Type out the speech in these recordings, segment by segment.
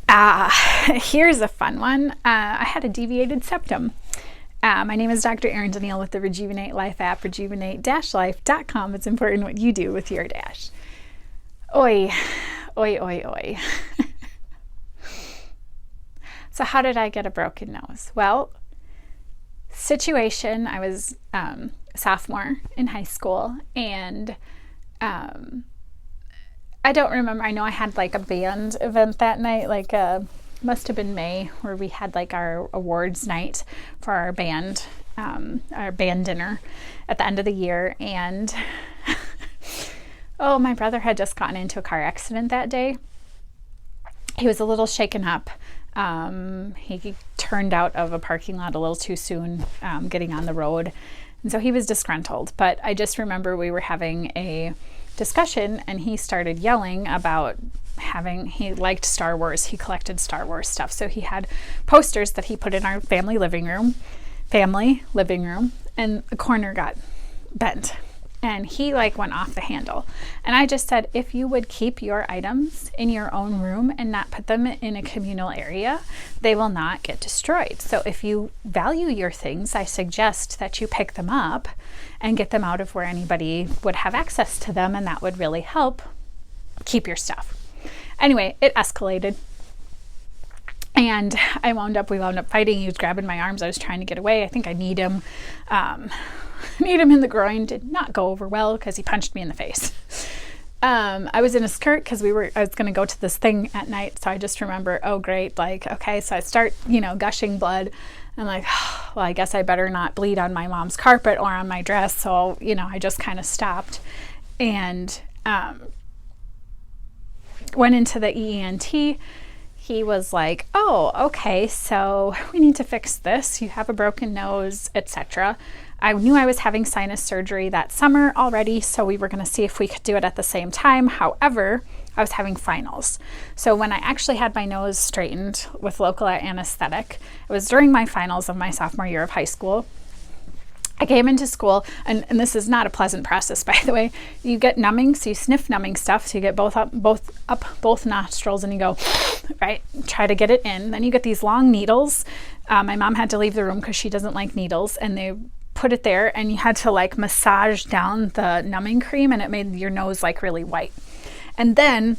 Here's a fun one. I had a deviated septum. My name is Dr. Erin with the Rejuvenate Life app, rejuvenate-life.com. It's important what you do with your dash. Oi, oi, oi, oi. So how did I get a broken nose? Well, situation, I was a sophomore in high school, and I don't remember. I know I had like a band event that night, must have been May, where we had like our awards night for our band dinner at the end of the year. And my brother had just gotten into a car accident that day. He was a little shaken up. He turned out of a parking lot a little too soon, getting on the road. And so he was disgruntled. But I just remember we were having a discussion, and he started yelling about he liked Star Wars. He collected Star Wars stuff. So he had posters that he put in our family living room, and the corner got bent. And he went off the handle. And I just said, if you would keep your items in your own room and not put them in a communal area, they will not get destroyed. So if you value your things, I suggest that you pick them up and get them out of where anybody would have access to them, and that would really help keep your stuff. Anyway, it escalated. And we wound up fighting. He was grabbing my arms. I was trying to get away. I think I kneed him. Kneed him in the groin. Did not go over well because he punched me in the face. I was in a skirt because I was going to go to this thing at night. So I just remember, oh great, okay. So I start, gushing blood. I'm like, well, I guess I better not bleed on my mom's carpet or on my dress. So, I just kind of stopped and went into the ENT. He was like, oh, okay, so we need to fix this. You have a broken nose, etc. I knew I was having sinus surgery that summer already, so we were going to see if we could do it at the same time. However, I was having finals. So when I actually had my nose straightened with local anesthetic, it was during my finals of my sophomore year of high school. I came into school, and this is not a pleasant process, by the way. You get numbing, so you sniff numbing stuff, so you get both nostrils, and you go, right, try to get it in. Then you get these long needles. My mom had to leave the room because she doesn't like needles, and they put it there, and you had to massage down the numbing cream, and it made your nose really white. And then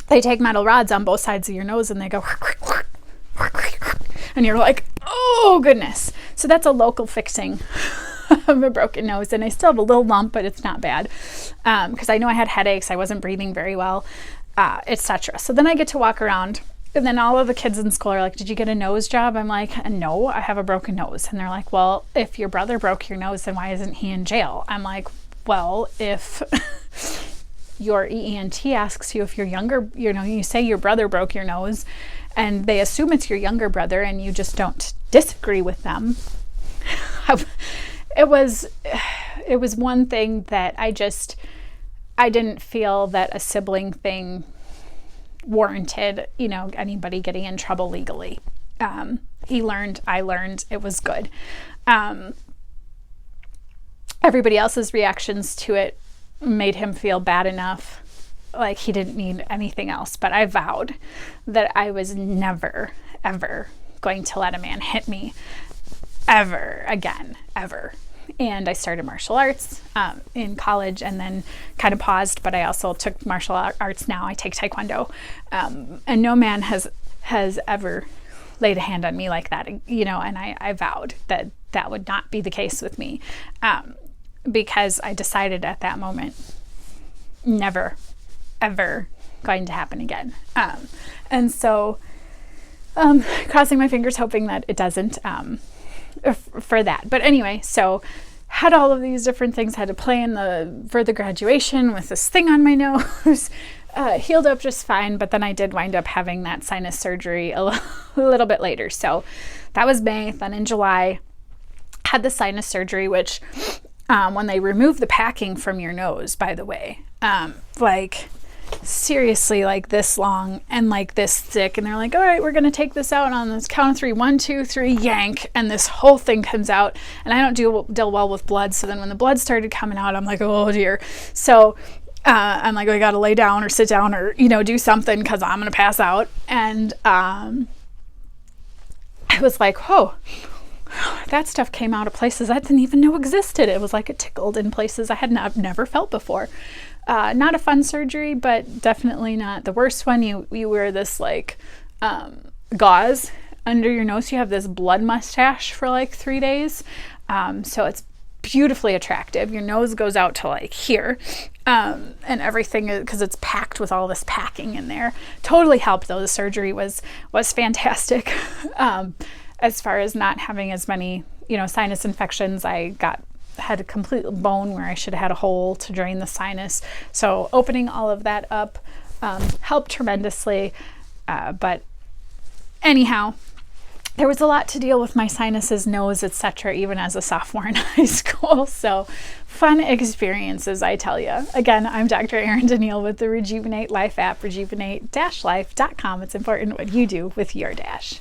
they take metal rods on both sides of your nose, and they go, and you're like, oh goodness. So that's a local fixing of a broken nose. And I still have a little lump, but it's not bad. Because I know I had headaches. I wasn't breathing very well, etc. So then I get to walk around, and then all of the kids in school are like, did you get a nose job? I'm like, no, I have a broken nose. And they're like, well, if your brother broke your nose, then why isn't he in jail? I'm like, well, if your ENT asks you if you're younger, you say your brother broke your nose, and they assume it's your younger brother, and you just don't disagree with them. It was one thing that I didn't feel that a sibling thing warranted, anybody getting in trouble legally. He learned, I learned, it was good. Everybody else's reactions to it made him feel bad enough, like he didn't need anything else. But I vowed that I was never, ever going to let a man hit me ever again, ever. And I started martial arts in college, and then kind of paused, but I also took martial arts now. I take Taekwondo. And no man has ever laid a hand on me like that, and I vowed that would not be the case with me, because I decided at that moment, never, ever going to happen again. And so crossing my fingers, hoping that it doesn't for that. But anyway, so had all of these different things, had to plan for the graduation with this thing on my nose. Healed up just fine, but then I did wind up having that sinus surgery a little bit later. So that was May. Then in July, had the sinus surgery, which when they remove the packing from your nose, by the way, seriously, this long and this thick, and they're like, all right, we're going to take this out on this count of 3, 1, 2, 3, yank, and this whole thing comes out. And I don't deal well with blood, so then when the blood started coming out, I'm like, oh dear. So I'm like, I got to lay down or sit down or, do something because I'm going to pass out. And I was like, oh, that stuff came out of places I didn't even know existed. It was like it tickled in places I had never felt before. Not a fun surgery, but definitely not the worst one. You wear this like gauze under your nose. You have this blood mustache for like 3 days. So it's beautifully attractive. Your nose goes out to like here, and everything, because it's packed with all this packing in there. Totally helped though. The surgery was fantastic. As far as not having as many, sinus infections. I had a complete bone where I should have had a hole to drain the sinus. So opening all of that up helped tremendously. But anyhow, there was a lot to deal with my sinuses, nose, etc., even as a sophomore in high school. So fun experiences, I tell you. Again, I'm Dr. Erin Daniil with the Rejuvenate Life app, rejuvenate-life.com. It's important what you do with your dash.